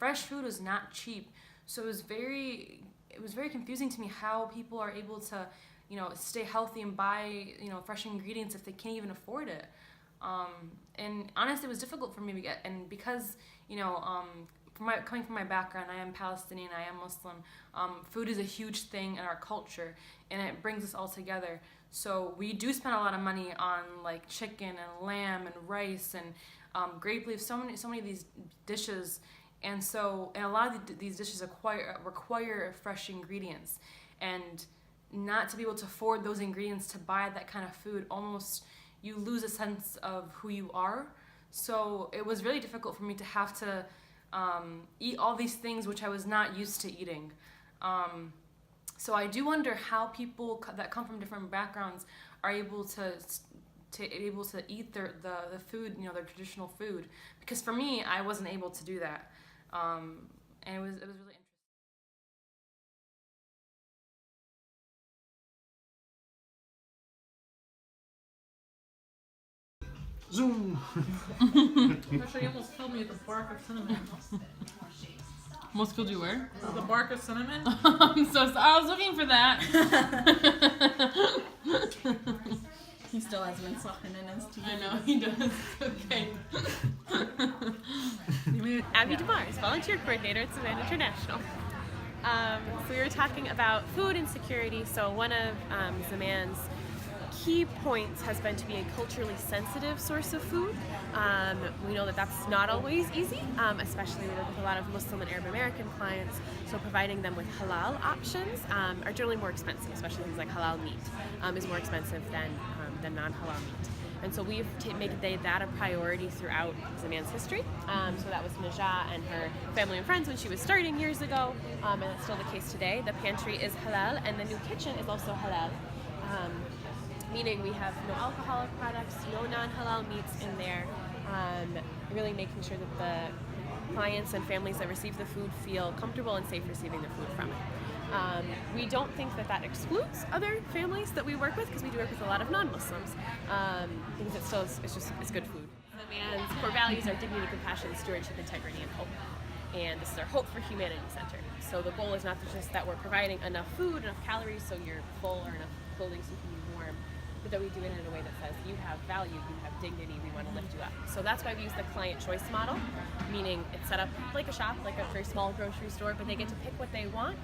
fresh food was not cheap. So it was very confusing to me how people are able to, stay healthy and buy, fresh ingredients if they can't even afford it. And honestly, it was difficult for me to get, and because, coming from my background, I am Palestinian, I am Muslim, food is a huge thing in our culture, and it brings us all together. So we do spend a lot of money on like chicken and lamb and rice and grape leaf, so many of these dishes, and a lot of these dishes require fresh ingredients, and not to be able to afford those ingredients to buy that kind of food, almost you lose a sense of who you are. So it was really difficult for me to have to eat all these things which I was not used to eating. So I do wonder how people that come from different backgrounds are able to eat the food, their traditional food. Because for me, I wasn't able to do that, and it was really interesting. Zoom. Actually, you almost killed me with the bark of cinnamon. Most killed you where? The bark of cinnamon? I'm so sorry. I was looking for that. He still has been sucking in his teeth. I know, he does. Okay. Abby DeMars, volunteer coordinator at Savannah International. So we were talking about food insecurity. So one of Zaman's key points has been to be a culturally sensitive source of food. We know that that's not always easy, especially with a lot of Muslim and Arab American clients. So providing them with halal options are generally more expensive, especially things like halal meat is more expensive than non-halal meat. And so we've made that a priority throughout Zaman's history. So that was Najah and her family and friends when she was starting years ago, and that's still the case today. The pantry is halal, and the new kitchen is also halal. Meaning we have no alcoholic products, no non-halal meats in there, really making sure that the clients and families that receive the food feel comfortable and safe receiving the food from it. We don't think that excludes other families that we work with, because we do work with a lot of non-Muslims, because it's good food. The man's core values are dignity, compassion, stewardship, integrity, and hope. And this is our Hope for Humanity Center. So the goal is not just that we're providing enough food, enough calories so you're full, or enough clothing so you can be warm, but that we do it in a way that says you have value, you have dignity, we want to lift you up. So that's why we use the client choice model, meaning it's set up like a shop, like a very small grocery store, but they get to pick what they want.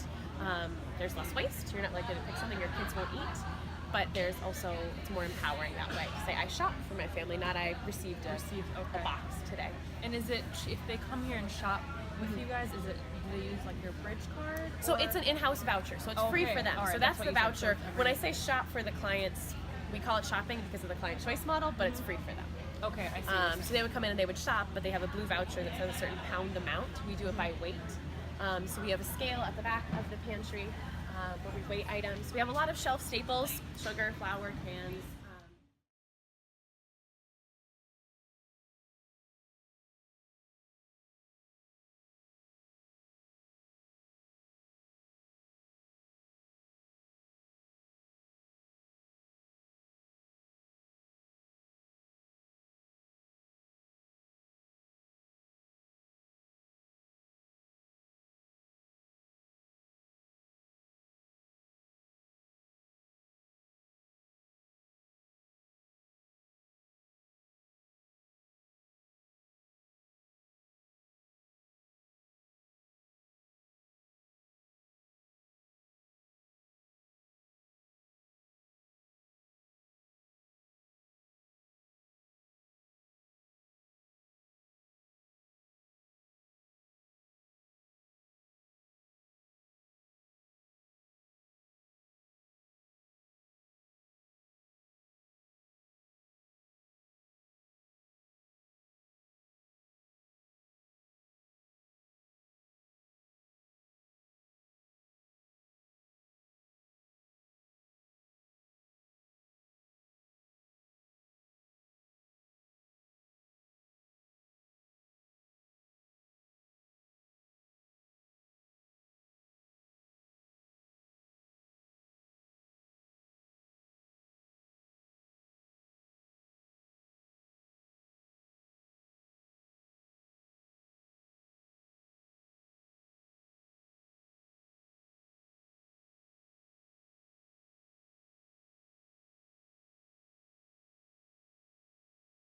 There's less waste, you're not like going to pick something your kids won't eat, but there's also, it's more empowering that way. Say, I shop for my family, not I received a box today. And is it, if they come here and shop with you guys, do they use like your bridge card? So it's an in-house voucher, so it's free for them. Right, so that's the voucher. When I say shop for the clients, we call it shopping because of the client choice model, but it's free for them. Okay, I see. So they would come in and they would shop, but they have a blue voucher that says a certain pound amount. We do it by weight. So we have a scale at the back of the pantry where we weigh items. We have a lot of shelf staples, sugar, flour, cans,